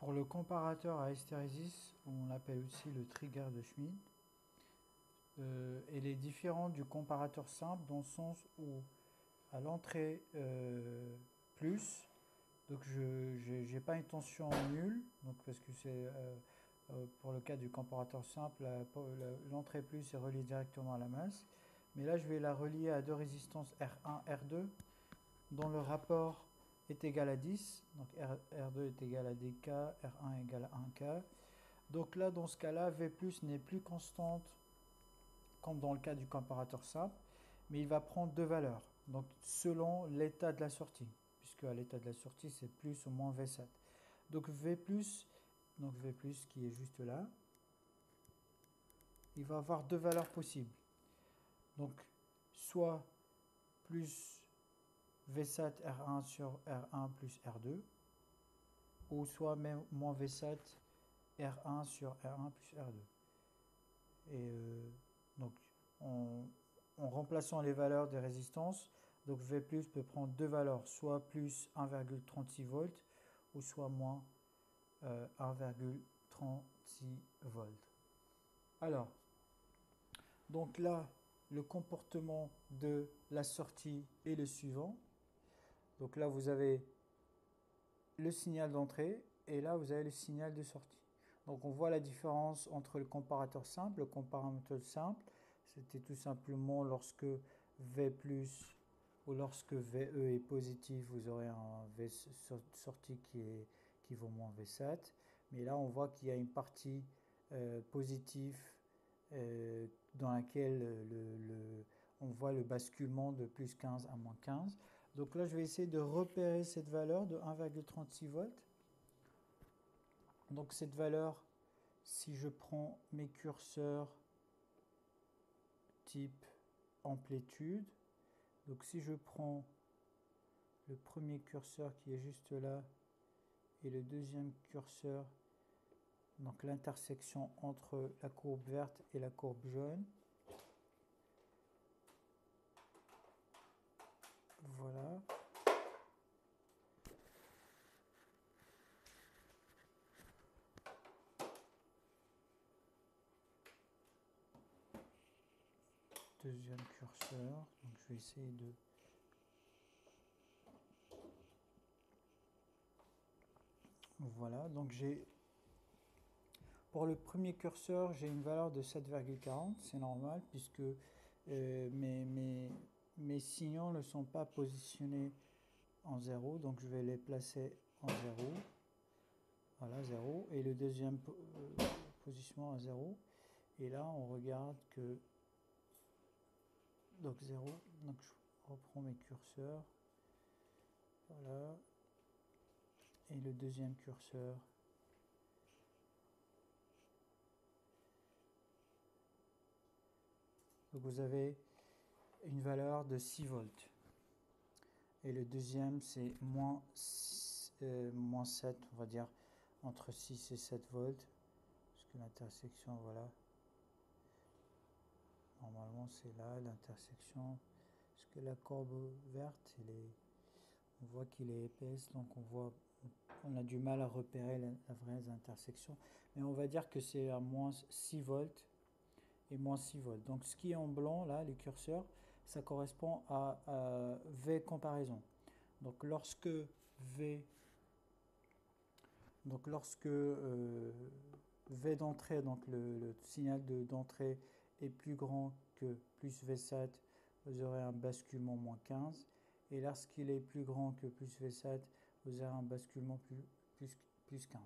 Pour le comparateur à hystérésis, on l'appelle aussi le trigger de Schmidt, il est différent du comparateur simple dans le sens où à l'entrée plus, donc je n'ai pas une tension nulle, donc parce que c'est pour le cas du comparateur simple, l'entrée plus est reliée directement à la masse, mais là je vais la relier à deux résistances R1, R2, dont le rapport est égal à 10, donc R2 est égal à dk, R1 est égal à 1k. Donc là, dans ce cas-là, V plus n'est plus constante comme dans le cas du comparateur simple, mais il va prendre deux valeurs, donc selon l'état de la sortie, puisque à l'état de la sortie, c'est plus ou moins V7. Donc V plus qui est juste là, il va avoir deux valeurs possibles. Donc soit plus V7 R1 sur R1 plus R2, ou soit même moins V7 R1 sur R1 plus R2. Et donc en remplaçant les valeurs des résistances, donc V plus peut prendre deux valeurs, soit plus 1,36 volts ou soit moins 1,36 volts. Alors, donc là, le comportement de la sortie est le suivant. Donc là, vous avez le signal d'entrée et là, vous avez le signal de sortie. Donc on voit la différence entre le comparateur simple. Le comparateur simple, c'était tout simplement lorsque V plus ou lorsque VE est positif, vous aurez un V sortie qui vaut moins V7. Mais là, on voit qu'il y a une partie positive dans laquelle on voit le basculement de plus 15 à moins 15. Donc là, je vais essayer de repérer cette valeur de 1,36 volts. Donc cette valeur, si je prends mes curseurs type amplitude, donc si je prends le premier curseur qui est juste là et le deuxième curseur, donc l'intersection entre la courbe verte et la courbe jaune, voilà. Deuxième curseur, donc je vais essayer de... Voilà, donc j'ai... Pour le premier curseur, j'ai une valeur de 7,40, c'est normal puisque mes signaux ne sont pas positionnés en 0, donc je vais les placer en 0. Voilà, 0. Et le deuxième positionnement à 0. Et là, on regarde que... Donc 0. Donc je reprends mes curseurs. Voilà. Et le deuxième curseur. Donc vous avez une valeur de 6 volts. Et le deuxième, c'est moins 7, on va dire, entre 6 et 7 volts. Parce que l'intersection, voilà. Normalement, c'est là, l'intersection. Parce que la courbe verte, on voit qu'il est épaisse, donc on a du mal à repérer la vraie intersection. Mais on va dire que c'est à moins 6 volts et moins 6 volts. Donc ce qui est en blanc, là, les curseurs, ça correspond à V comparaison. Donc lorsque V d'entrée, donc le signal d'entrée est plus grand que plus V7, vous aurez un basculement moins 15. Et lorsqu'il est plus grand que plus V7, vous aurez un basculement plus 15.